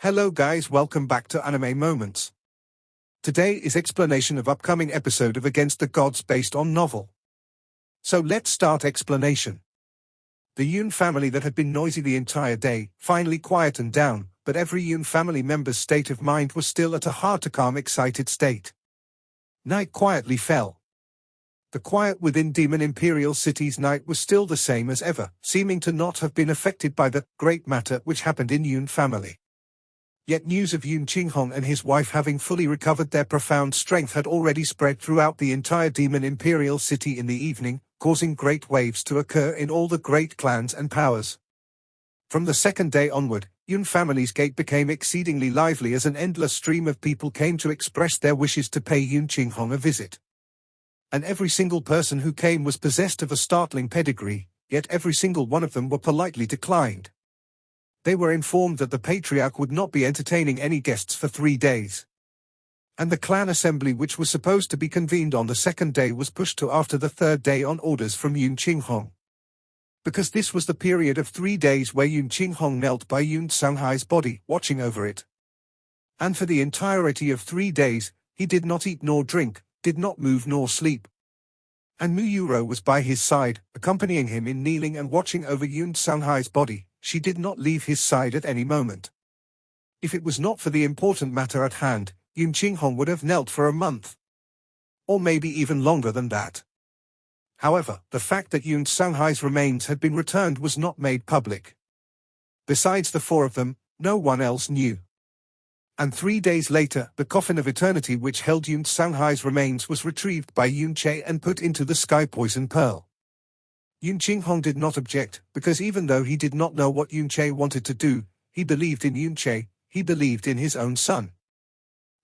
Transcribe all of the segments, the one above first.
Hello guys, welcome back to Anime Moments. Today is explanation of upcoming episode of Against the Gods based on novel. So let's start explanation. The Yoon family that had been noisy the entire day finally quietened down, but every Yoon family member's state of mind was still at a hard-to-calm excited state. Night quietly fell. The quiet within Demon Imperial City's night was still the same as ever, seeming to not have been affected by the great matter which happened in Yoon family. Yet news of Yoon Ching-hong and his wife having fully recovered their profound strength had already spread throughout the entire Demon Imperial City in the evening, causing great waves to occur in all the great clans and powers. From the second day onward, Yoon family's gate became exceedingly lively as an endless stream of people came to express their wishes to pay Yoon Ching-hong a visit. And every single person who came was possessed of a startling pedigree, yet every single one of them were politely declined. They were informed that the patriarch would not be entertaining any guests for 3 days. And the clan assembly which was supposed to be convened on the second day was pushed to after the third day on orders from Yoon Ching-hong. Because this was the period of 3 days where Yoon Ching-hong knelt by Yoon Sang-hai's body, watching over it. And for the entirety of 3 days, he did not eat nor drink, did not move nor sleep. And Mu Yuro was by his side, accompanying him in kneeling and watching over Yoon Sang-hai's body. She did not leave his side at any moment. If it was not for the important matter at hand, Yoon Ching-hong would have knelt for a month. Or maybe even longer than that. However, the fact that Yoon Sang-hai's remains had been returned was not made public. Besides the four of them, no one else knew. And 3 days later, the coffin of eternity which held Yoon Sang-hai's remains was retrieved by Yoon Chae and put into the sky poison pearl. Yoon Ching-hong did not object, because even though he did not know what Yoon Chae wanted to do, he believed in Yoon Chae, he believed in his own son.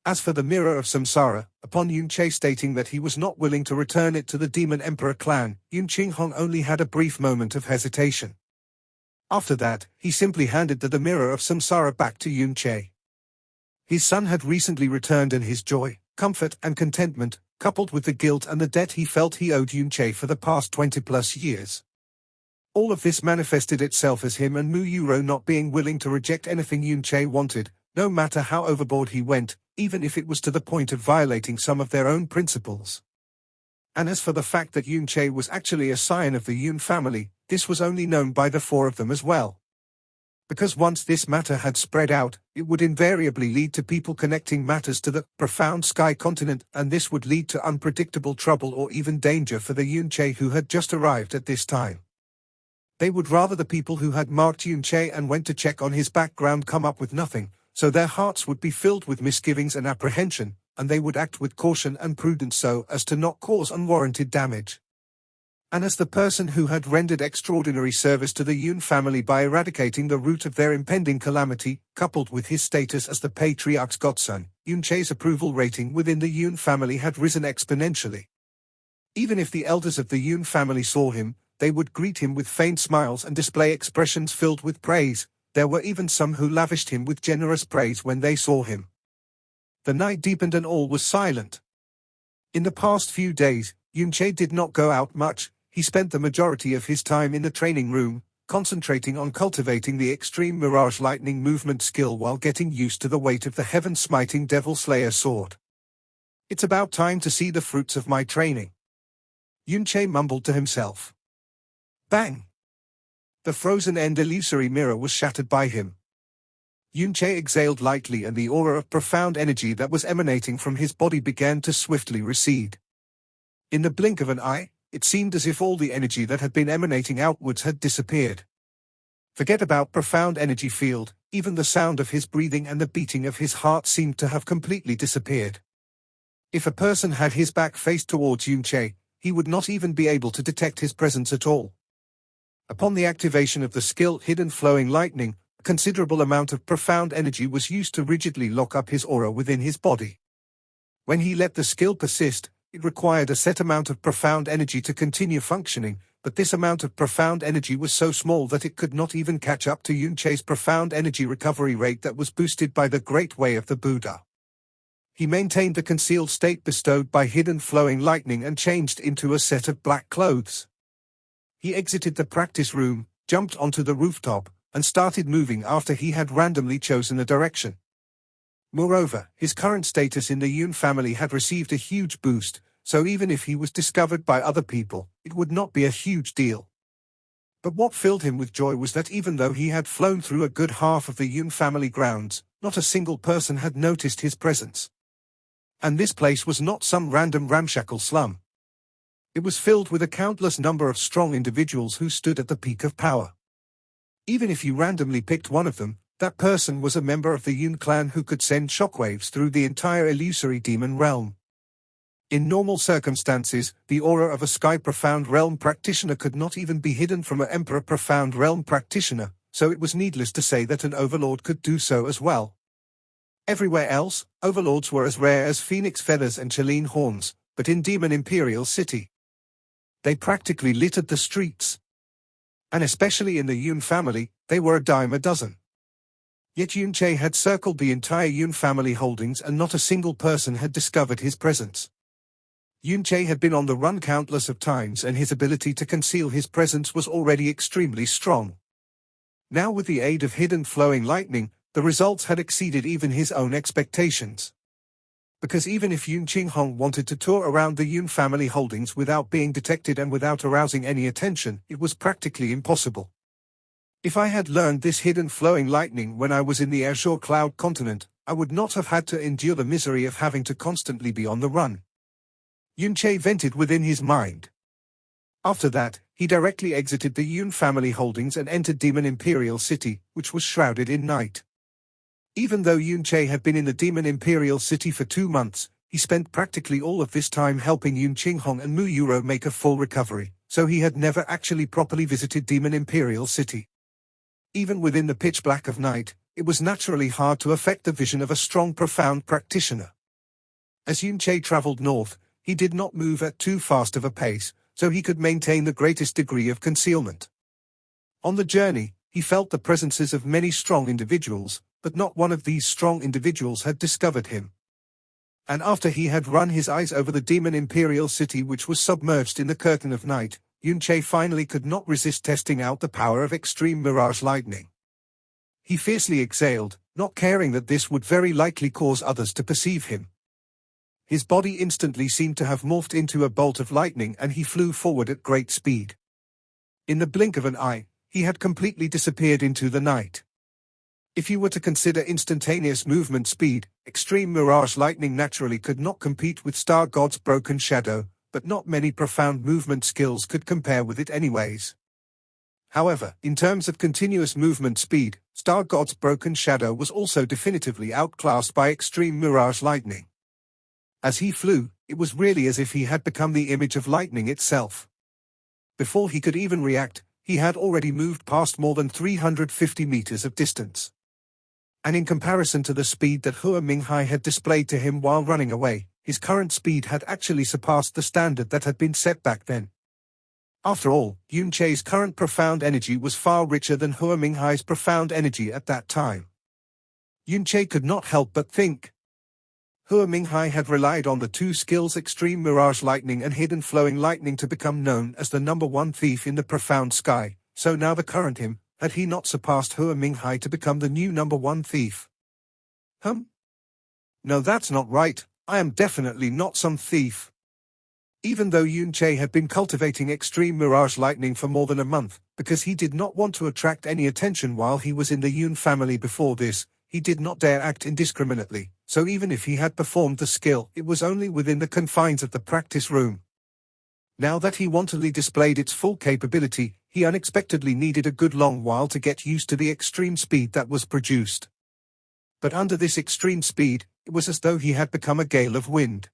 As for the Mirror of Samsara, upon Yoon Chae stating that he was not willing to return it to the Demon Emperor clan, Yoon Ching-hong only had a brief moment of hesitation. After that, he simply handed the Mirror of Samsara back to Yoon Chae. His son had recently returned and his joy, comfort and contentment, coupled with the guilt and the debt he felt he owed Yoon Chae for the past 20+ years. All of this manifested itself as him and Mu Yuro not being willing to reject anything Yoon Chae wanted, no matter how overboard he went, even if it was to the point of violating some of their own principles. And as for the fact that Yoon Chae was actually a scion of the Yoon family, this was only known by the four of them as well. Because once this matter had spread out, it would invariably lead to people connecting matters to the profound sky continent, and this would lead to unpredictable trouble or even danger for the Yoon Chae who had just arrived at this time. They would rather the people who had marked Yoon Chae and went to check on his background come up with nothing, so their hearts would be filled with misgivings and apprehension, and they would act with caution and prudence so as to not cause unwarranted damage. And as the person who had rendered extraordinary service to the Yoon family by eradicating the root of their impending calamity, coupled with his status as the patriarch's godson, Yoon Chae's approval rating within the Yoon family had risen exponentially. Even if the elders of the Yoon family saw him, they would greet him with faint smiles and display expressions filled with praise. There were even some who lavished him with generous praise when they saw him. The night deepened and all was silent. In the past few days, Yoon Chae did not go out much. He spent the majority of his time in the training room, concentrating on cultivating the extreme Mirage Lightning movement skill while getting used to the weight of the heaven-smiting Devil Slayer sword. It's about time to see the fruits of my training. Yoon Chae mumbled to himself. Bang! The frozen and illusory mirror was shattered by him. Yoon Chae exhaled lightly and the aura of profound energy that was emanating from his body began to swiftly recede. In the blink of an eye, it seemed as if all the energy that had been emanating outwards had disappeared. Forget about profound energy field, even the sound of his breathing and the beating of his heart seemed to have completely disappeared. If a person had his back faced towards Yoon Chae, he would not even be able to detect his presence at all. Upon the activation of the skill Hidden Flowing Lightning, a considerable amount of profound energy was used to rigidly lock up his aura within his body. When he let the skill persist, it required a set amount of profound energy to continue functioning, but this amount of profound energy was so small that it could not even catch up to Yoon Chae's profound energy recovery rate that was boosted by the Great Way of the Buddha. He maintained the concealed state bestowed by Hidden Flowing Lightning and changed into a set of black clothes. He exited the practice room, jumped onto the rooftop, and started moving after he had randomly chosen a direction. Moreover, his current status in the Yun family had received a huge boost, so even if he was discovered by other people, it would not be a huge deal. But what filled him with joy was that even though he had flown through a good half of the Yun family grounds, not a single person had noticed his presence. And this place was not some random ramshackle slum. It was filled with a countless number of strong individuals who stood at the peak of power. Even if you randomly picked one of them, that person was a member of the Yun clan who could send shockwaves through the entire illusory demon realm. In normal circumstances, the aura of a Sky Profound Realm practitioner could not even be hidden from an Emperor Profound Realm practitioner, so it was needless to say that an Overlord could do so as well. Everywhere else, Overlords were as rare as phoenix feathers and Cheline horns, but in Demon Imperial City, they practically littered the streets. And especially in the Yun family, they were a dime a dozen. Yet Yun Che had circled the entire Yun family holdings and not a single person had discovered his presence. Yun Che had been on the run countless of times and his ability to conceal his presence was already extremely strong. Now with the aid of hidden flowing lightning, the results had exceeded even his own expectations. Because even if Yun Qinghong wanted to tour around the Yun family holdings without being detected and without arousing any attention, it was practically impossible. If I had learned this hidden flowing lightning when I was in the Azure Cloud continent, I would not have had to endure the misery of having to constantly be on the run. Yun Che vented within his mind. After that, he directly exited the Yun family holdings and entered Demon Imperial City, which was shrouded in night. Even though Yun Che had been in the Demon Imperial City for 2 months, he spent practically all of this time helping Yun Qinghong and Mu Yuro make a full recovery, so he had never actually properly visited Demon Imperial City. Even within the pitch black of night, it was naturally hard to affect the vision of a strong profound practitioner. As Yun Che traveled north, he did not move at too fast of a pace, so he could maintain the greatest degree of concealment. On the journey, he felt the presences of many strong individuals, but not one of these strong individuals had discovered him. And after he had run his eyes over the Demon Imperial City which was submerged in the curtain of night, Yun Che finally could not resist testing out the power of extreme mirage lightning. He fiercely exhaled, not caring that this would very likely cause others to perceive him. His body instantly seemed to have morphed into a bolt of lightning and he flew forward at great speed. In the blink of an eye, he had completely disappeared into the night. If you were to consider instantaneous movement speed, extreme mirage lightning naturally could not compete with Star God's broken shadow, but not many profound movement skills could compare with it anyways. However, in terms of continuous movement speed, Star God's broken shadow was also definitively outclassed by extreme mirage lightning. As he flew, it was really as if he had become the image of lightning itself. Before he could even react, he had already moved past more than 350 meters of distance. And in comparison to the speed that Hua Minghai had displayed to him while running away, his current speed had actually surpassed the standard that had been set back then. After all, Yun Che's current profound energy was far richer than Hua Minghai's profound energy at that time. Yun Che could not help but think. Hua Minghai had relied on the two skills Extreme Mirage Lightning and Hidden Flowing Lightning to become known as the #1 thief in the profound sky, so now the current him, had he not surpassed Hua Minghai to become the new #1 thief? No, that's not right, I am definitely not some thief. Even though Yun Che had been cultivating Extreme Mirage Lightning for more than a month, because he did not want to attract any attention while he was in the Yun family before this, he did not dare act indiscriminately, so even if he had performed the skill, it was only within the confines of the practice room. Now that he wantonly displayed its full capability, he unexpectedly needed a good long while to get used to the extreme speed that was produced. But under this extreme speed, it was as though he had become a gale of wind.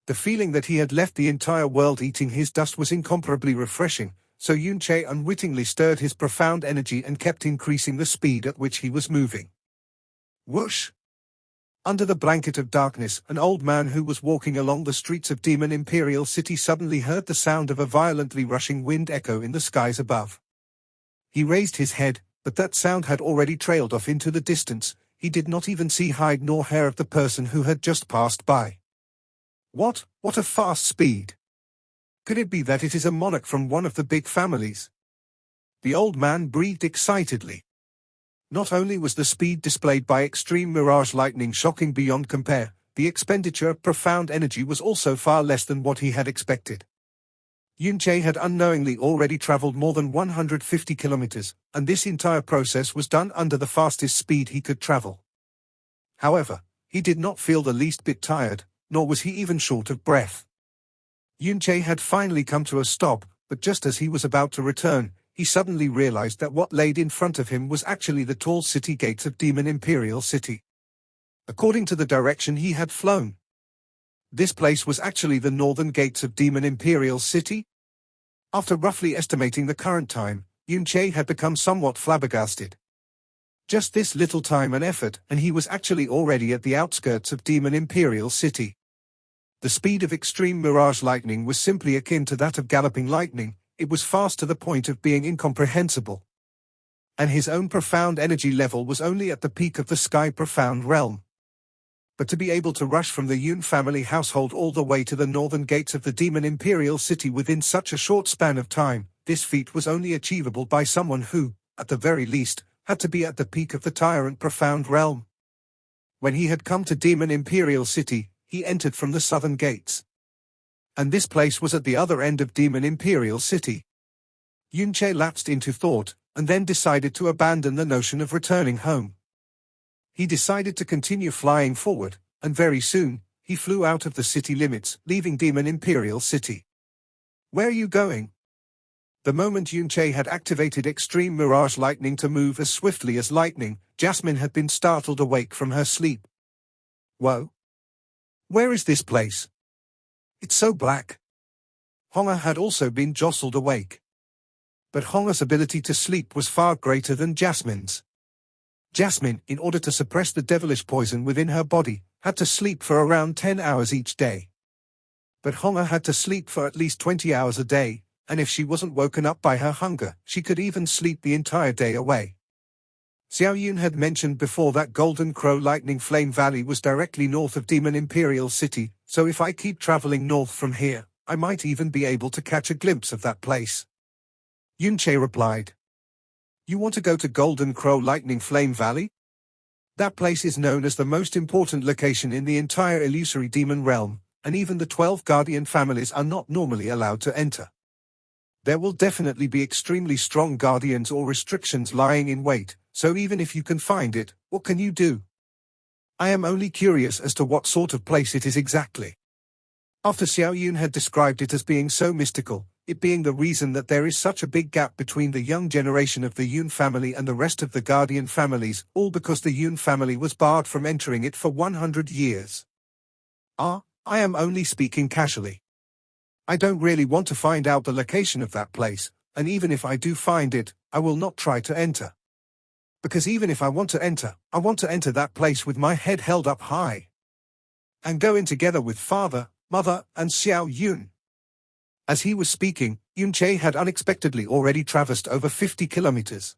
The feeling that he had left the entire world eating his dust was incomparably refreshing, so Yun Che unwittingly stirred his profound energy and kept increasing the speed at which he was moving. Whoosh! Under the blanket of darkness, an old man who was walking along the streets of Demon Imperial City suddenly heard the sound of a violently rushing wind echo in the skies above. He raised his head, but that sound had already trailed off into the distance. He did not even see hide nor hair of the person who had just passed by. What a fast speed! Could it be that it is a monarch from one of the big families? The old man breathed excitedly. Not only was the speed displayed by extreme mirage lightning shocking beyond compare, the expenditure of profound energy was also far less than what he had expected. Yunche had unknowingly already traveled more than 150 kilometers, and this entire process was done under the fastest speed he could travel. However, he did not feel the least bit tired, nor was he even short of breath. Yunche had finally come to a stop, but just as he was about to return, he suddenly realized that what laid in front of him was actually the tall city gates of Demon Imperial City. According to the direction he had flown, this place was actually the northern gates of Demon Imperial City. After roughly estimating the current time, Yunche had become somewhat flabbergasted. Just this little time and effort, and he was actually already at the outskirts of Demon Imperial City. The speed of extreme mirage lightning was simply akin to that of galloping lightning. It was fast to the point of being incomprehensible. And his own profound energy level was only at the peak of the sky profound realm. But to be able to rush from the Yun family household all the way to the northern gates of the Demon Imperial City within such a short span of time, this feat was only achievable by someone who, at the very least, had to be at the peak of the tyrant profound realm. When he had come to Demon Imperial City, he entered from the southern gates. And this place was at the other end of Demon Imperial City. Yunche lapsed into thought, and then decided to abandon the notion of returning home. He decided to continue flying forward, and very soon, he flew out of the city limits, leaving Demon Imperial City. Where are you going? The moment Yunche had activated extreme mirage lightning to move as swiftly as lightning, Jasmine had been startled awake from her sleep. Whoa! Where is this place? It's so black. Honga had also been jostled awake. But Honga's ability to sleep was far greater than Jasmine's. Jasmine, in order to suppress the devilish poison within her body, had to sleep for around 10 hours each day. But Honga had to sleep for at least 20 hours a day, and if she wasn't woken up by her hunger, she could even sleep the entire day away. Xiao Yun had mentioned before that Golden Crow Lightning Flame Valley was directly north of Demon Imperial City, so if I keep traveling north from here, I might even be able to catch a glimpse of that place. Yunche replied. You want to go to Golden Crow Lightning Flame Valley? That place is known as the most important location in the entire illusory demon realm, and even the 12 guardian families are not normally allowed to enter. There will definitely be extremely strong guardians or restrictions lying in wait, so even if you can find it, what can you do? I am only curious as to what sort of place it is exactly. After Xiao Yun had described it as being so mystical, it being the reason that there is such a big gap between the young generation of the Yun family and the rest of the guardian families, all because the Yun family was barred from entering it for 100 years. I am only speaking casually. I don't really want to find out the location of that place, and even if I do find it, I will not try to enter. Because even if I want to enter that place with my head held up high. And go in together with father, mother, and Xiao Yun. As he was speaking, Yunche had unexpectedly already traversed over 50 kilometers.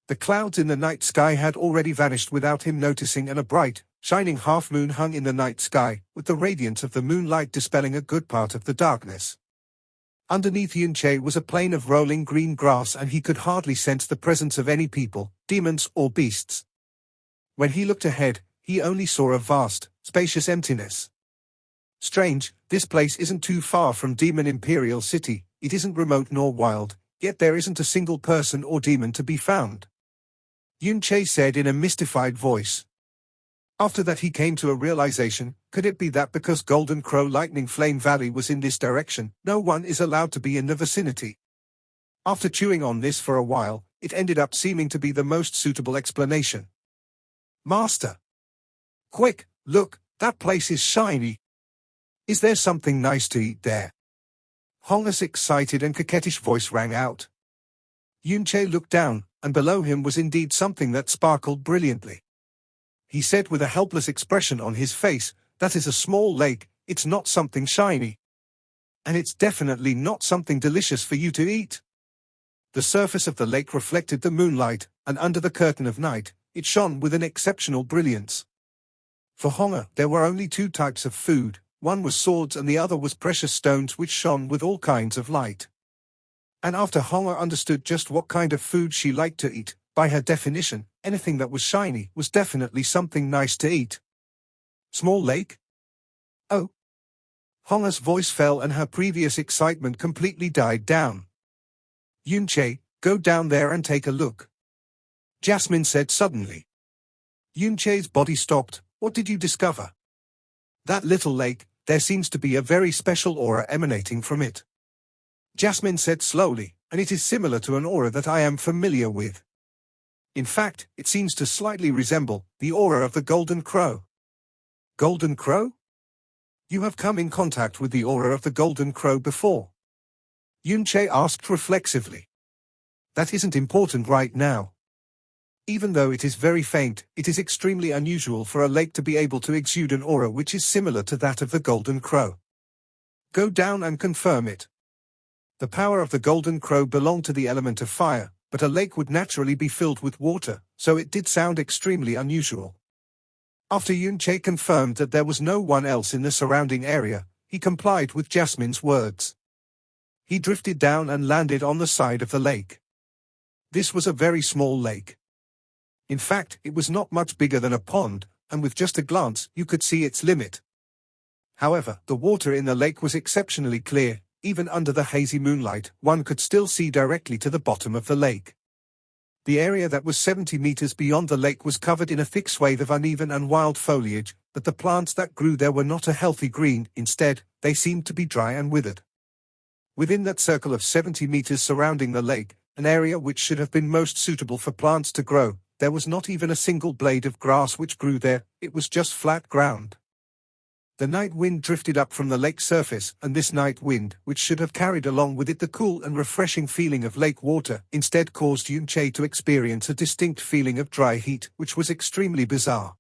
The clouds in the night sky had already vanished without him noticing, and a bright, shining half-moon hung in the night sky, with the radiance of the moonlight dispelling a good part of the darkness. Underneath Yunche was a plain of rolling green grass, and he could hardly sense the presence of any people, demons, or beasts. When he looked ahead, he only saw a vast, spacious emptiness. Strange, this place isn't too far from Demon Imperial City, it isn't remote nor wild, yet there isn't a single person or demon to be found. Yunche said in a mystified voice. After that he came to a realization, could it be that because Golden Crow Lightning Flame Valley was in this direction, no one is allowed to be in the vicinity? After chewing on this for a while, it ended up seeming to be the most suitable explanation. Master! Quick, look, that place is shiny. Is there something nice to eat there? Honga's excited and coquettish voice rang out. Yunche looked down, and below him was indeed something that sparkled brilliantly. He said with a helpless expression on his face, that is a small lake, it's not something shiny. And it's definitely not something delicious for you to eat. The surface of the lake reflected the moonlight, and under the curtain of night, it shone with an exceptional brilliance. For Honga, there were only two types of food, one was swords and the other was precious stones which shone with all kinds of light. And after Honga understood just what kind of food she liked to eat, by her definition, anything that was shiny was definitely something nice to eat. Small lake? Oh. Honga's voice fell and her previous excitement completely died down. Yunche, go down there and take a look. Jasmine said suddenly. Yunche's body stopped. What did you discover? That little lake, there seems to be a very special aura emanating from it. Jasmine said slowly, and it is similar to an aura that I am familiar with. In fact, it seems to slightly resemble the aura of the Golden Crow. Golden Crow? You have come in contact with the aura of the Golden Crow before? Yunche asked reflexively. That isn't important right now. Even though it is very faint, it is extremely unusual for a lake to be able to exude an aura which is similar to that of the Golden Crow. Go down and confirm it. The power of the Golden Crow belonged to the element of fire, but a lake would naturally be filled with water, so it did sound extremely unusual. After Yunche confirmed that there was no one else in the surrounding area, he complied with Jasmine's words. He drifted down and landed on the side of the lake. This was a very small lake. In fact, it was not much bigger than a pond, and with just a glance, you could see its limit. However, the water in the lake was exceptionally clear. Even under the hazy moonlight, one could still see directly to the bottom of the lake. The area that was 70 meters beyond the lake was covered in a thick swathe of uneven and wild foliage, but the plants that grew there were not a healthy green. Instead, they seemed to be dry and withered. Within that circle of 70 meters surrounding the lake, an area which should have been most suitable for plants to grow, there was not even a single blade of grass which grew there. It was just flat ground. The night wind drifted up from the lake surface, and this night wind, which should have carried along with it the cool and refreshing feeling of lake water, instead caused Yunche to experience a distinct feeling of dry heat, which was extremely bizarre.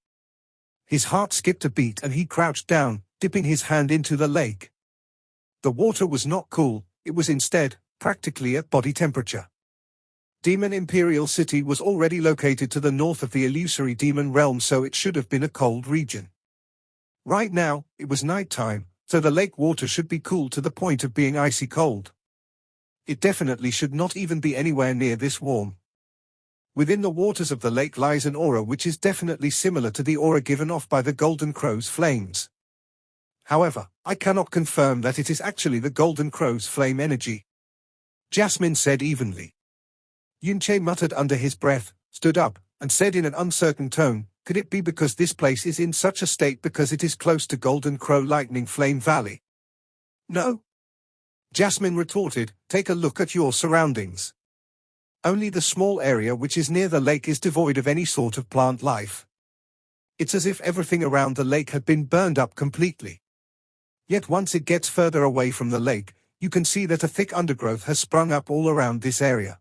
His heart skipped a beat and he crouched down, dipping his hand into the lake. The water was not cool, it was instead practically at body temperature. Demon Imperial City was already located to the north of the illusory demon realm, so it should have been a cold region. Right now, it was night time, so the lake water should be cool to the point of being icy cold. It definitely should not even be anywhere near this warm. Within the waters of the lake lies an aura which is definitely similar to the aura given off by the Golden Crow's flames. However, I cannot confirm that it is actually the Golden Crow's flame energy. Jasmine said evenly. Yunche muttered under his breath, stood up, and said in an uncertain tone, could it be because this place is in such a state because it is close to Golden Crow Lightning Flame Valley? No. Jasmine retorted, take a look at your surroundings. Only the small area which is near the lake is devoid of any sort of plant life. It's as if everything around the lake had been burned up completely. Yet once it gets further away from the lake, you can see that a thick undergrowth has sprung up all around this area.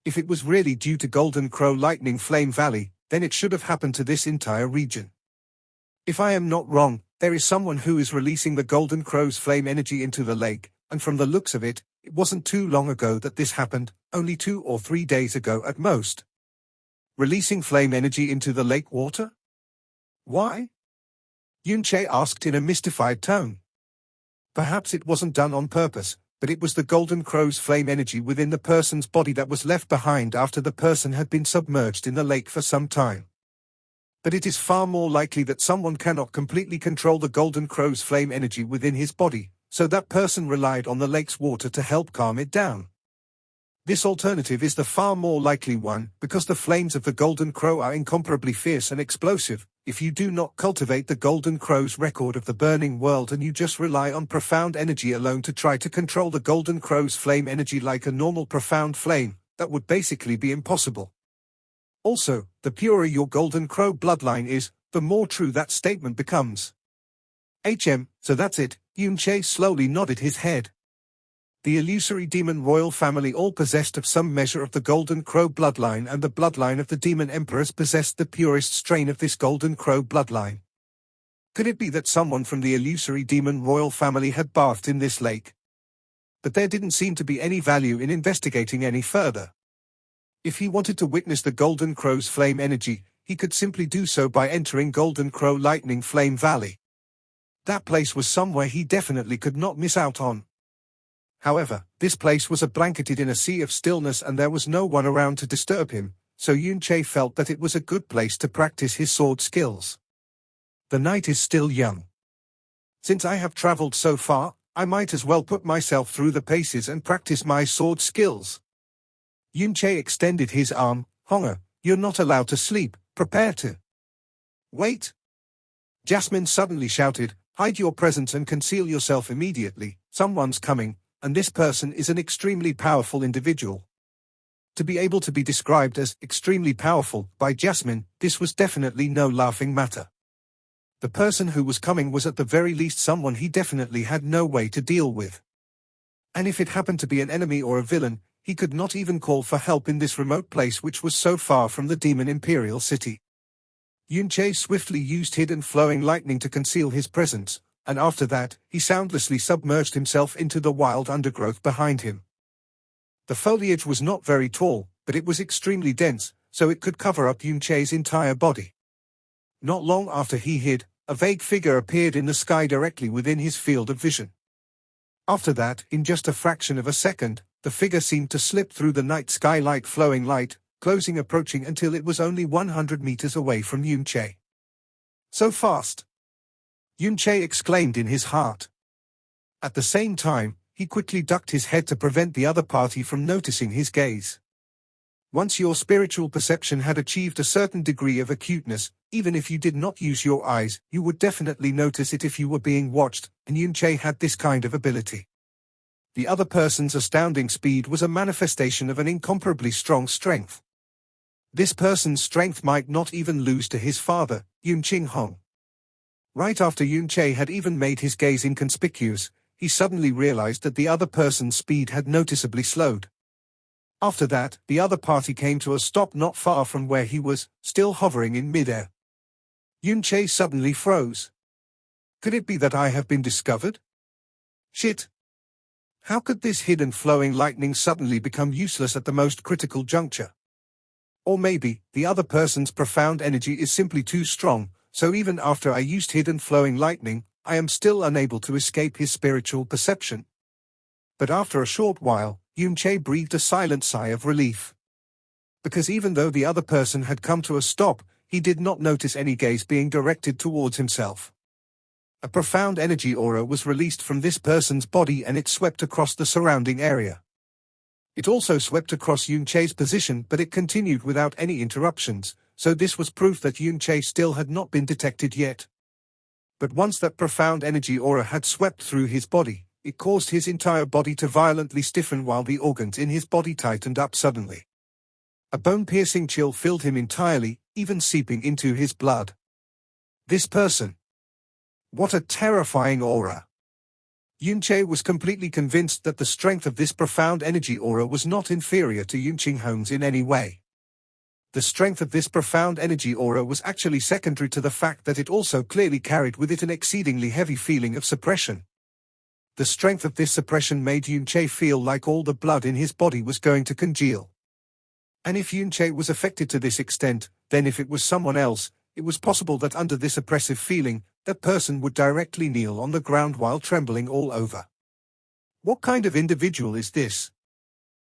If it was really due to Golden Crow Lightning Flame Valley, then it should have happened to this entire region. If I am not wrong, there is someone who is releasing the Golden Crow's flame energy into the lake, and from the looks of it, it wasn't too long ago that this happened, only 2 or 3 days ago at most. Releasing flame energy into the lake water? Why? Yunche asked in a mystified tone. Perhaps it wasn't done on purpose, but it was the Golden Crow's flame energy within the person's body that was left behind after the person had been submerged in the lake for some time. But it is far more likely that someone cannot completely control the Golden Crow's flame energy within his body, so that person relied on the lake's water to help calm it down. This alternative is the far more likely one, because the flames of the Golden Crow are incomparably fierce and explosive. If you do not cultivate the Golden Crow's record of the burning world and you just rely on profound energy alone to try to control the Golden Crow's flame energy like a normal profound flame, that would basically be impossible. Also, the purer your Golden Crow bloodline is, the more true that statement becomes. So that's it, Yunche slowly nodded his head. The illusory demon royal family all possessed of some measure of the Golden Crow bloodline, and the bloodline of the demon emperors possessed the purest strain of this Golden Crow bloodline. Could it be that someone from the illusory demon royal family had bathed in this lake? But there didn't seem to be any value in investigating any further. If he wanted to witness the Golden Crow's flame energy, he could simply do so by entering Golden Crow Lightning Flame Valley. That place was somewhere he definitely could not miss out on. However, this place was blanketed in a sea of stillness and there was no one around to disturb him, so Yunche felt that it was a good place to practice his sword skills. The night is still young. Since I have traveled so far, I might as well put myself through the paces and practice my sword skills. Yunche extended his arm. Honger, you're not allowed to sleep, prepare to. Wait! Jasmine suddenly shouted, hide your presence and conceal yourself immediately, someone's coming, and this person is an extremely powerful individual. To be able to be described as extremely powerful by Jasmine, this was definitely no laughing matter. The person who was coming was at the very least someone he definitely had no way to deal with. And if it happened to be an enemy or a villain, he could not even call for help in this remote place which was so far from the demon imperial city. Yunche swiftly used hidden flowing lightning to conceal his presence, and after that, he soundlessly submerged himself into the wild undergrowth behind him. The foliage was not very tall, but it was extremely dense, so it could cover up Yunche's entire body. Not long after he hid, a vague figure appeared in the sky directly within his field of vision. After that, in just a fraction of a second, the figure seemed to slip through the night sky like flowing light, approaching until it was only 100 meters away from Yunche. So fast! Yunche exclaimed in his heart. At the same time, he quickly ducked his head to prevent the other party from noticing his gaze. Once your spiritual perception had achieved a certain degree of acuteness, even if you did not use your eyes, you would definitely notice it if you were being watched, and Yunche had this kind of ability. The other person's astounding speed was a manifestation of an incomparably strong strength. This person's strength might not even lose to his father, Yun Hong. Right after Yunche had even made his gaze inconspicuous, he suddenly realized that the other person's speed had noticeably slowed. After that, the other party came to a stop not far from where he was, still hovering in midair. Yunche suddenly froze. Could it be that I have been discovered? Shit! How could this hidden flowing lightning suddenly become useless at the most critical juncture? Or maybe, the other person's profound energy is simply too strong, so even after I used hidden flowing lightning, I am still unable to escape his spiritual perception. But after a short while, Yunche breathed a silent sigh of relief. Because even though the other person had come to a stop, he did not notice any gaze being directed towards himself. A profound energy aura was released from this person's body and it swept across the surrounding area. It also swept across Yunche's position, but it continued without any interruptions, so this was proof that Yunche still had not been detected yet. But once that profound energy aura had swept through his body, it caused his entire body to violently stiffen while the organs in his body tightened up suddenly. A bone-piercing chill filled him entirely, even seeping into his blood. This person. What a terrifying aura! Yunche was completely convinced that the strength of this profound energy aura was not inferior to Yun Hong's in any way. The strength of this profound energy aura was actually secondary to the fact that it also clearly carried with it an exceedingly heavy feeling of suppression. The strength of this suppression made Yunche feel like all the blood in his body was going to congeal. And if Yunche was affected to this extent, then if it was someone else, it was possible that under this oppressive feeling, that person would directly kneel on the ground while trembling all over. What kind of individual is this?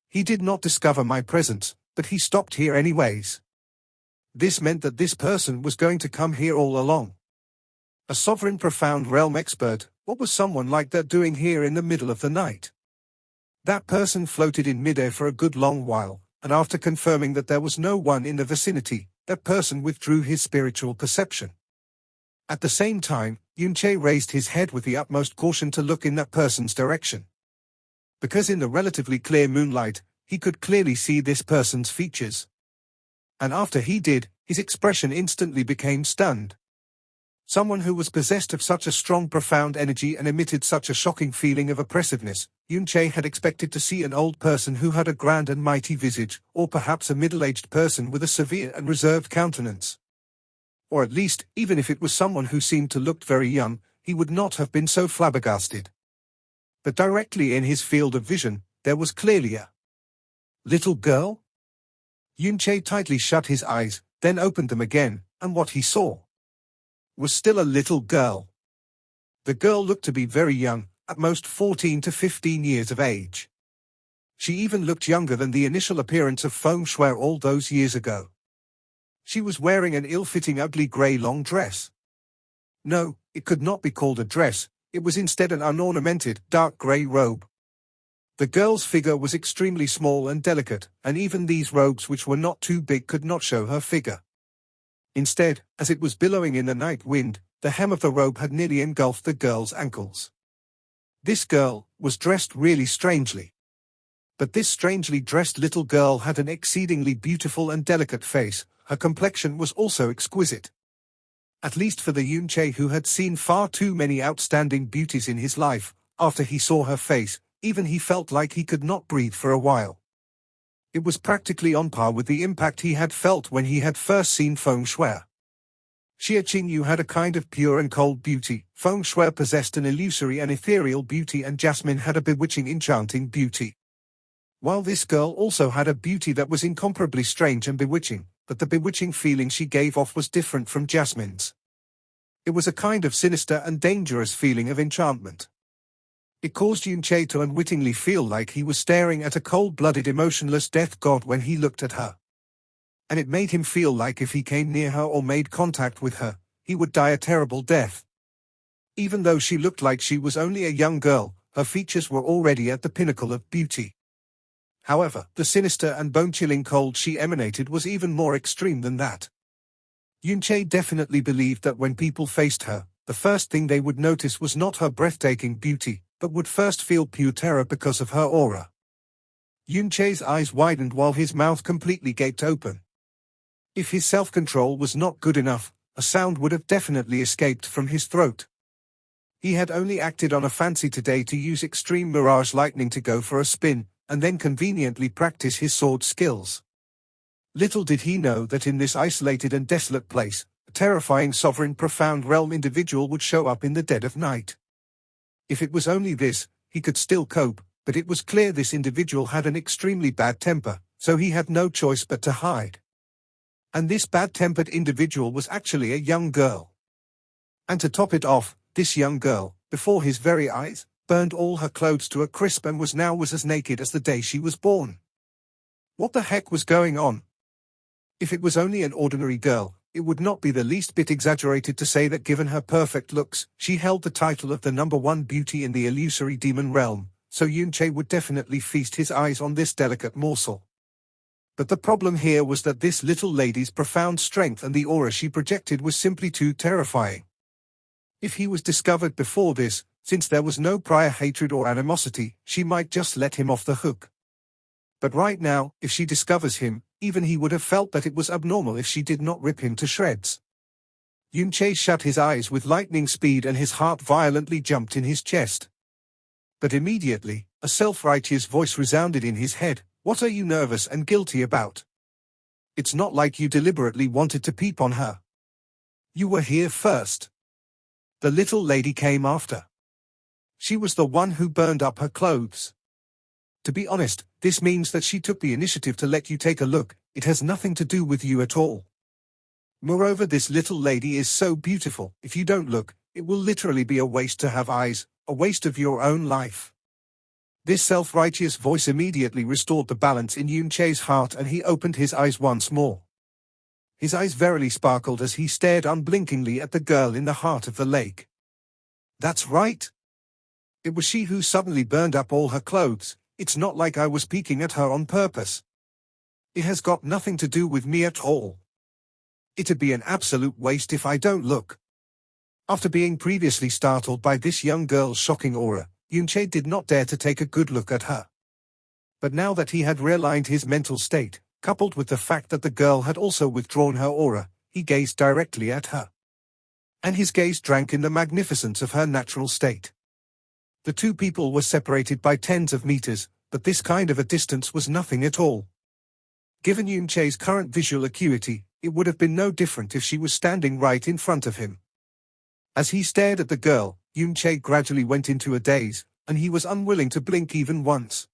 He did not discover my presence, but he stopped here anyways. This meant that this person was going to come here all along. A sovereign profound realm expert, what was someone like that doing here in the middle of the night? That person floated in midair for a good long while, and after confirming that there was no one in the vicinity, that person withdrew his spiritual perception. At the same time, Yunche raised his head with the utmost caution to look in that person's direction. Because in the relatively clear moonlight, he could clearly see this person's features. And after he did, his expression instantly became stunned. Someone who was possessed of such a strong profound energy and emitted such a shocking feeling of oppressiveness, Yunche had expected to see an old person who had a grand and mighty visage, or perhaps a middle-aged person with a severe and reserved countenance. Or at least, even if it was someone who seemed to look very young, he would not have been so flabbergasted. But directly in his field of vision, there was clearly a little girl? Yunche tightly shut his eyes, then opened them again, and what he saw was still a little girl. The girl looked to be very young, at most 14 to 15 years of age. She even looked younger than the initial appearance of Feng Shui all those years ago. She was wearing an ill-fitting ugly grey long dress. No, it could not be called a dress, it was instead an unornamented, dark grey robe. The girl's figure was extremely small and delicate, and even these robes which were not too big could not show her figure. Instead, as it was billowing in the night wind, the hem of the robe had nearly engulfed the girl's ankles. This girl was dressed really strangely. But this strangely dressed little girl had an exceedingly beautiful and delicate face. Her complexion was also exquisite. At least for the Yunche who had seen far too many outstanding beauties in his life, after he saw her face, even he felt like he could not breathe for a while. It was practically on par with the impact he had felt when he had first seen Feng Shui. Xie Qingyu had a kind of pure and cold beauty, Feng Shui possessed an illusory and ethereal beauty, and Jasmine had a bewitching, enchanting beauty. While this girl also had a beauty that was incomparably strange and bewitching, but the bewitching feeling she gave off was different from Jasmine's. It was a kind of sinister and dangerous feeling of enchantment. It caused Yunche to unwittingly feel like he was staring at a cold-blooded, emotionless death god when he looked at her. And it made him feel like if he came near her or made contact with her, he would die a terrible death. Even though she looked like she was only a young girl, her features were already at the pinnacle of beauty. However, the sinister and bone-chilling cold she emanated was even more extreme than that. Yunche definitely believed that when people faced her, the first thing they would notice was not her breathtaking beauty, but would first feel pure terror because of her aura. Yunche's eyes widened while his mouth completely gaped open. If his self-control was not good enough, a sound would have definitely escaped from his throat. He had only acted on a fancy today to use extreme mirage lightning to go for a spin, and then conveniently practice his sword skills. Little did he know that in this isolated and desolate place, a terrifying sovereign profound realm individual would show up in the dead of night. If it was only this, he could still cope, but it was clear this individual had an extremely bad temper, so he had no choice but to hide. And this bad-tempered individual was actually a young girl. And to top it off, this young girl, before his very eyes, burned all her clothes to a crisp and was as naked as the day she was born. What the heck was going on? If it was only an ordinary girl, it would not be the least bit exaggerated to say that given her perfect looks, she held the title of the #1 beauty in the illusory demon realm, so Yunche would definitely feast his eyes on this delicate morsel. But the problem here was that this little lady's profound strength and the aura she projected was simply too terrifying. If he was discovered before this, since there was no prior hatred or animosity, she might just let him off the hook. But right now, if she discovers him, even he would have felt that it was abnormal if she did not rip him to shreds. Yunche shut his eyes with lightning speed and his heart violently jumped in his chest. But immediately, a self-righteous voice resounded in his head. What are you nervous and guilty about? It's not like you deliberately wanted to peep on her. You were here first. The little lady came after. She was the one who burned up her clothes. To be honest, this means that she took the initiative to let you take a look. It has nothing to do with you at all. Moreover, this little lady is so beautiful. If you don't look, it will literally be a waste to have eyes, a waste of your own life. This self-righteous voice immediately restored the balance in Yunche's heart and he opened his eyes once more. His eyes verily sparkled as he stared unblinkingly at the girl in the heart of the lake. That's right. It was she who suddenly burned up all her clothes. It's not like I was peeking at her on purpose. It has got nothing to do with me at all. It'd be an absolute waste if I don't look. After being previously startled by this young girl's shocking aura, Yunche did not dare to take a good look at her. But now that he had realigned his mental state, coupled with the fact that the girl had also withdrawn her aura, he gazed directly at her. And his gaze drank in the magnificence of her natural state. The two people were separated by tens of meters, but this kind of a distance was nothing at all. Given Yunche's current visual acuity, it would have been no different if she was standing right in front of him. As he stared at the girl, Yunche gradually went into a daze, and he was unwilling to blink even once.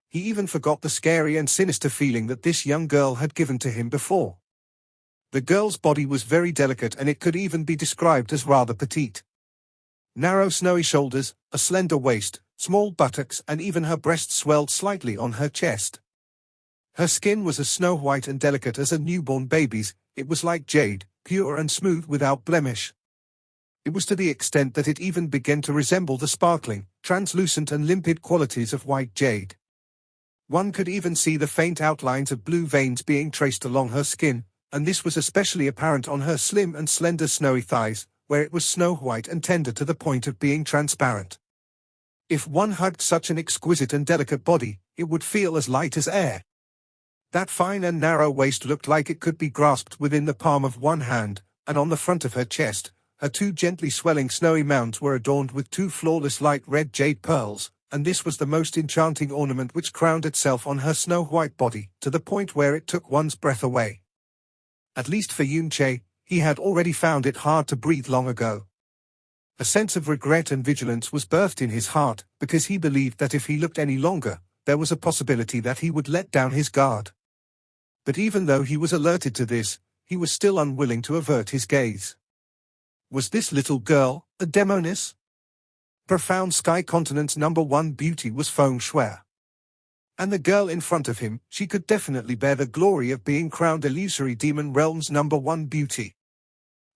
He even forgot the scary and sinister feeling that this young girl had given to him before. The girl's body was very delicate and it could even be described as rather petite. Narrow snowy shoulders, a slender waist, small buttocks, and even her breasts swelled slightly on her chest. Her skin was as snow-white and delicate as a newborn baby's. It was like jade, pure and smooth without blemish. It was to the extent that it even began to resemble the sparkling, translucent and limpid qualities of white jade. One could even see the faint outlines of blue veins being traced along her skin, and this was especially apparent on her slim and slender snowy thighs, where it was snow-white and tender to the point of being transparent. If one hugged such an exquisite and delicate body, it would feel as light as air. That fine and narrow waist looked like it could be grasped within the palm of one hand, and on the front of her chest, her two gently swelling snowy mounds were adorned with two flawless light red jade pearls, and this was the most enchanting ornament which crowned itself on her snow-white body, to the point where it took one's breath away. At least for Yun-che, he had already found it hard to breathe long ago. A sense of regret and vigilance was birthed in his heart, because he believed that if he looked any longer, there was a possibility that he would let down his guard. But even though he was alerted to this, he was still unwilling to avert his gaze. Was this little girl a demoness? Profound Sky Continent's #1 beauty was Feng Shui. And the girl in front of him, she could definitely bear the glory of being crowned Illusory Demon Realm's #1 beauty.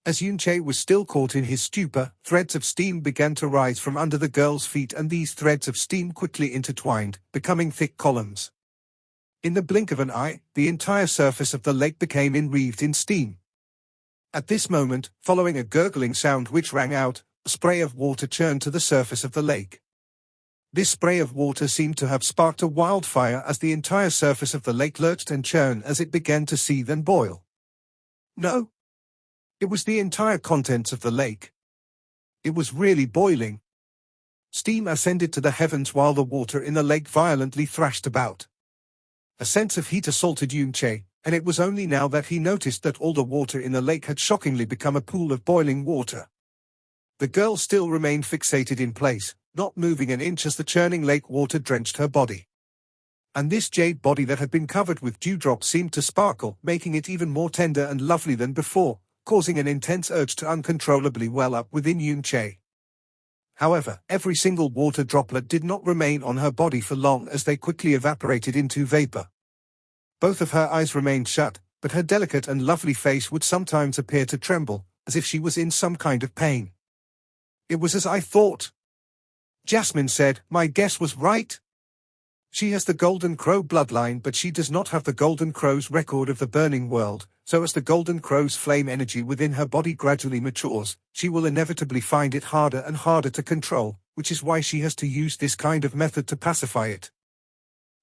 As Yun-che was still caught in his stupor, threads of steam began to rise from under the girl's feet, and these threads of steam quickly intertwined, becoming thick columns. In the blink of an eye, the entire surface of the lake became enwreathed in steam. At this moment, following a gurgling sound which rang out, a spray of water churned to the surface of the lake. This spray of water seemed to have sparked a wildfire as the entire surface of the lake lurched and churned as it began to seethe and boil. No. It was the entire contents of the lake. It was really boiling. Steam ascended to the heavens while the water in the lake violently thrashed about. A sense of heat assaulted Yun-che, and it was only now that he noticed that all the water in the lake had shockingly become a pool of boiling water. The girl still remained fixated in place, not moving an inch as the churning lake water drenched her body. And this jade body that had been covered with dewdrops seemed to sparkle, making it even more tender and lovely than before, causing an intense urge to uncontrollably well up within Yun-che. However, every single water droplet did not remain on her body for long, as they quickly evaporated into vapor. Both of her eyes remained shut, but her delicate and lovely face would sometimes appear to tremble, as if she was in some kind of pain. "It was as I thought," Jasmine said. "My guess was right. She has the Golden Crow bloodline, but she does not have the Golden Crow's record of the burning world, so as the Golden Crow's flame energy within her body gradually matures, she will inevitably find it harder and harder to control, which is why she has to use this kind of method to pacify it.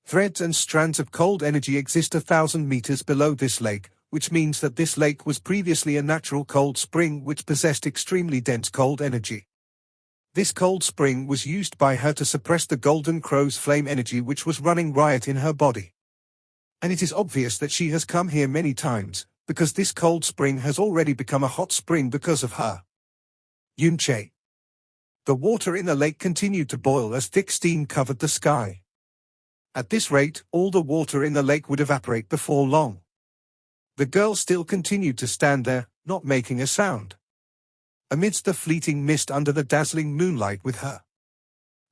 Threads and strands of cold energy exist 1,000 meters below this lake, which means that this lake was previously a natural cold spring which possessed extremely dense cold energy. This cold spring was used by her to suppress the Golden Crow's flame energy which was running riot in her body. And it is obvious that she has come here many times, because this cold spring has already become a hot spring because of her." Yun-che. The water in the lake continued to boil as thick steam covered the sky. At this rate, all the water in the lake would evaporate before long. The girl still continued to stand there, not making a sound. Amidst the fleeting mist under the dazzling moonlight, with her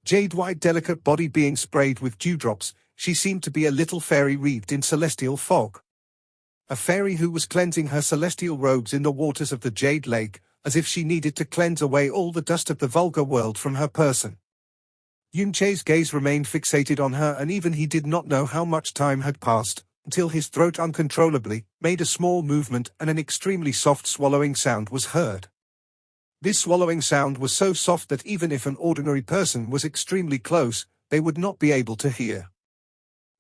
jade-white delicate body being sprayed with dewdrops, she seemed to be a little fairy wreathed in celestial fog. A fairy who was cleansing her celestial robes in the waters of the Jade Lake, as if she needed to cleanse away all the dust of the vulgar world from her person. Yun-che's gaze remained fixated on her, and even he did not know how much time had passed, until his throat uncontrollably made a small movement and an extremely soft swallowing sound was heard. This swallowing sound was so soft that even if an ordinary person was extremely close, they would not be able to hear.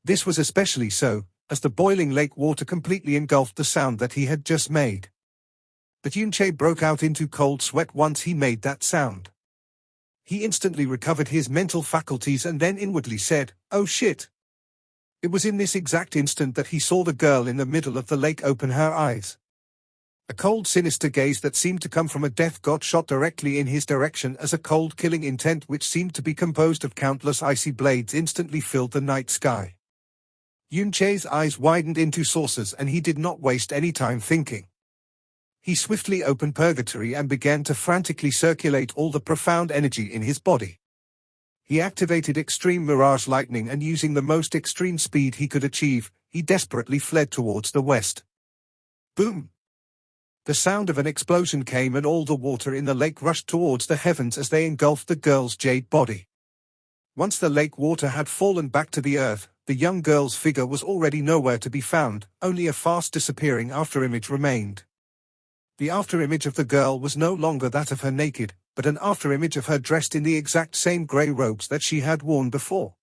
This was especially so, as the boiling lake water completely engulfed the sound that he had just made. But Yun-che broke out into cold sweat once he made that sound. He instantly recovered his mental faculties and then inwardly said, "Oh shit." It was in this exact instant that he saw the girl in the middle of the lake open her eyes. A cold, sinister gaze that seemed to come from a death god shot directly in his direction, as a cold, killing intent which seemed to be composed of countless icy blades instantly filled the night sky. Yun-che's eyes widened into saucers, and he did not waste any time thinking. he swiftly opened purgatory and began to frantically circulate all the profound energy in his body. He activated extreme mirage lightning and using the most extreme speed he could achieve, he desperately fled towards the west. Boom! The sound of an explosion came and all the water in the lake rushed towards the heavens as they engulfed the girl's jade body. Once the lake water had fallen back to the earth, the young girl's figure was already nowhere to be found, only a fast disappearing afterimage remained. The afterimage of the girl was no longer that of her naked, but an afterimage of her dressed in the exact same grey robes that she had worn before.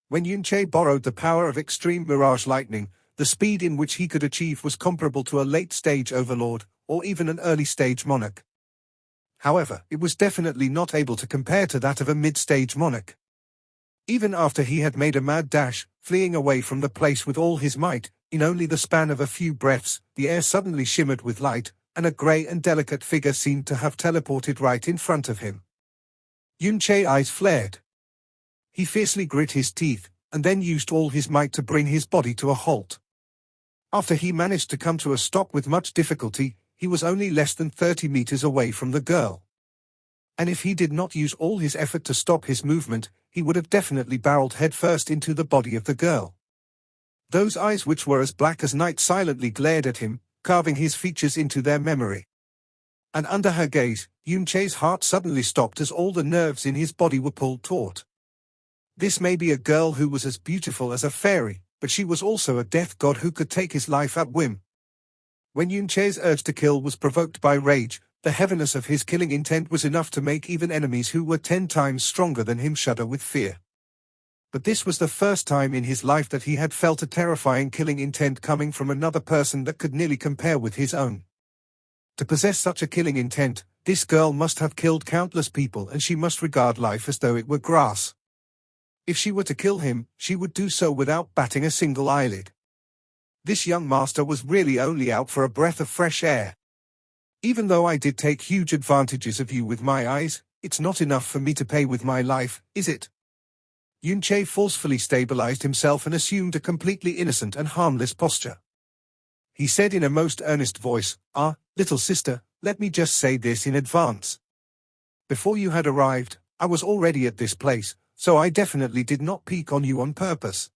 When Yunche borrowed the power of extreme mirage lightning, the speed in which he could achieve was comparable to a late-stage overlord, or even an early-stage monarch. However, it was definitely not able to compare to that of a mid-stage monarch. Even after he had made a mad dash, fleeing away from the place with all his might, in only the span of a few breaths, the air suddenly shimmered with light, and a grey and delicate figure seemed to have teleported right in front of him. Yunche's eyes flared. He fiercely grit his teeth, and then used all his might to bring his body to a halt. After he managed to come to a stop with much difficulty, he was only less than 30 meters away from the girl. And if he did not use all his effort to stop his movement, he would have definitely barreled headfirst into the body of the girl. Those eyes which were as black as night silently glared at him, carving his features into their memory. And under her gaze, Yunche's heart suddenly stopped as all the nerves in his body were pulled taut. This may be a girl who was as beautiful as a fairy, but she was also a death god who could take his life at whim. When Yunche's urge to kill was provoked by rage, the heaviness of his killing intent was enough to make even enemies who were 10 times stronger than him shudder with fear. But this was the first time in his life that he had felt a terrifying killing intent coming from another person that could nearly compare with his own. To possess such a killing intent, this girl must have killed countless people and she must regard life as though it were grass. If she were to kill him, she would do so without batting a single eyelid. This young master was really only out for a breath of fresh air. Even though I did take huge advantages of you with my eyes, it's not enough for me to pay with my life, is it? Yunche forcefully stabilized himself and assumed a completely innocent and harmless posture. He said in a most earnest voice, little sister, let me just say this in advance. Before you had arrived, I was already at this place, so I definitely did not peek on you on purpose.